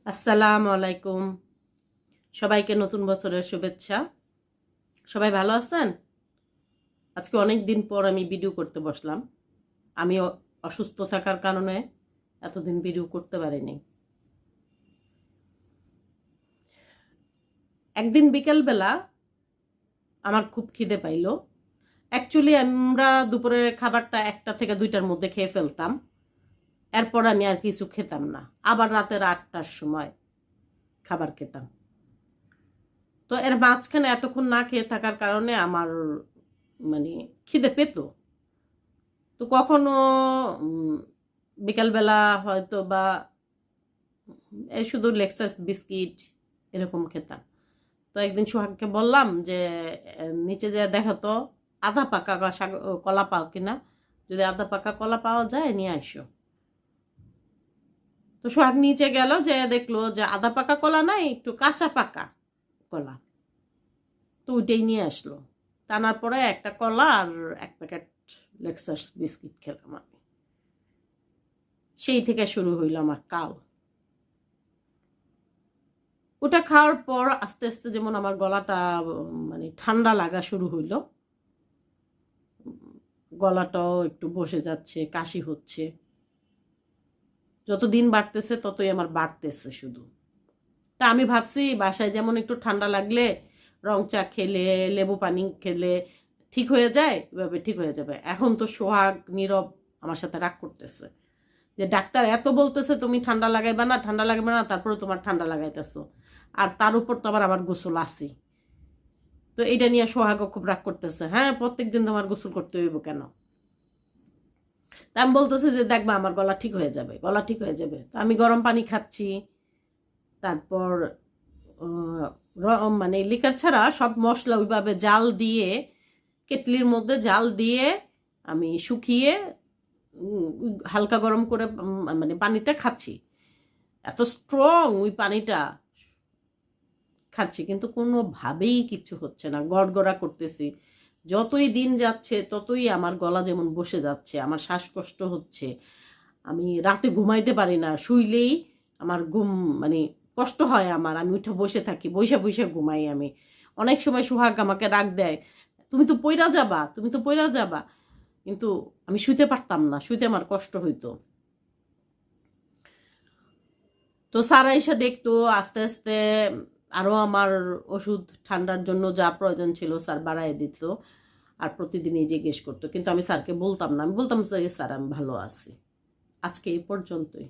আসসালামু আলাইকুম। সবাইকে নতুন বছরের শুভেচ্ছা। সবাই ভালো আছেন? আজকে অনেক দিন পর আমি ভিডিও করতে বসলাম। আমি অসুস্থ থাকার কারণে এতদিন ভিডিও করতে পারিনি। একদিন বিকেলবেলা আমার খুব খিদে পাইলো। অ্যাকচুয়ালি আমরা দুপুরের খাবারটা 1টা থেকে 2টার মধ্যে খেয়ে ফেলতাম। এরপর আমি আর কিছু খেতাম না। আবার রাতের 8টার সময় খাবার খেতাম। তো এর মাঝখানে এতক্ষণ না খেয়ে থাকার কারণে আমার মানে খিদে পেত। তো কখনো বিকালবেলা হয়তো বা এই শুধু লেক্সাস বিস্কিট এরকম খেতাম। তো একদিন সোহাগকে বললাম যে নিচে যে দেখো তো আধা পাকা কলা পাও কিনা, যদি আধা পাকা কলা পাওয়া যায় নিয়ে আসো। তো সোহাগ নিচে গেল, যে দেখলো যে আধা পাকা কলা নাই, একটু কাঁচা পাকা কলা। তো ওইটাই নিয়ে আসলো। টানার পরে একটা কলা আর 1 প্যাকেট লেক্সাস বিস্কিট খেলাম আমি। সেই থেকে শুরু হইল আমার কাল। ওটা খাওয়ার পর আস্তে আস্তে যেমন আমার গলাটা মানে ঠান্ডা লাগা শুরু হইল, গলাটাও একটু বসে যাচ্ছে, কাশি হচ্ছে। যত দিন বাড়তেছে ততই আমার বাড়তেছে শুধু। তা আমি ভাবছি বাসায় যেমন একটু ঠান্ডা লাগলে রং চা খেলে, লেবু পানি খেলে ঠিক হয়ে যায়, এভাবে ঠিক হয়ে যাবে। এখন তো সোহাগ নীরব আমার সাথে রাগ করতেছে যে ডাক্তার এত বলতেছে তুমি ঠান্ডা লাগাইবা না, ঠান্ডা লাগাইবা না, তারপরে তোমার ঠান্ডা লাগাইতেছো। আর তার উপর তো আবার গোসল আসি। তো এটা নিয়ে সোহাগও খুব রাগ করতেছে, হ্যাঁ প্রত্যেকদিন তোমার গোসল করতে হইব কেন? তা আমি বলতেছি যে দেখবা আমার গলা ঠিক হয়ে যাবে, গলা ঠিক হয়ে যাবে। তো আমি গরম পানি খাচ্ছি, তারপর মানে লিকার ছাড়া সব মশলা ওইভাবে জাল দিয়ে, কেটলির মধ্যে জাল দিয়ে আমি শুকিয়ে হালকা গরম করে মানে পানিটা খাচ্ছি। এত স্ট্রং ওই পানিটা, খাচ্ছি কিন্তু কোনোভাবেই কিছু হচ্ছে না, গড়গড়া করতেছি। যতই দিন যাচ্ছে ততই আমার গলা যেমন বসে যাচ্ছে, আমার শ্বাসকষ্ট হচ্ছে, আমি রাতে ঘুমাইতে পারি না, শুইলেই আমার ঘুম মানে কষ্ট হয় আমার, আমি উঠে বসে থাকি, বইসা বইসা ঘুমাই আমি। অনেক সময় সোহাগ আমাকে রাগ দেয়, তুমি তো পইরা যাবা, তুমি তো পইরা যাবা। কিন্তু আমি শুইতে পারতাম না, শুইতে আমার কষ্ট হইতো। তো স্যারা এসে দেখতো, আস্তে আস্তে আরও আমার ওষুধ ঠান্ডার জন্য যা প্রয়োজন ছিল স্যার বাড়াই দিত। আর প্রতিদিনই জিজ্ঞেস করতো, কিন্তু আমি স্যারকে বলতাম না, আমি বলতাম যে স্যার আমি ভালো আছি। আজকে এই পর্যন্তই।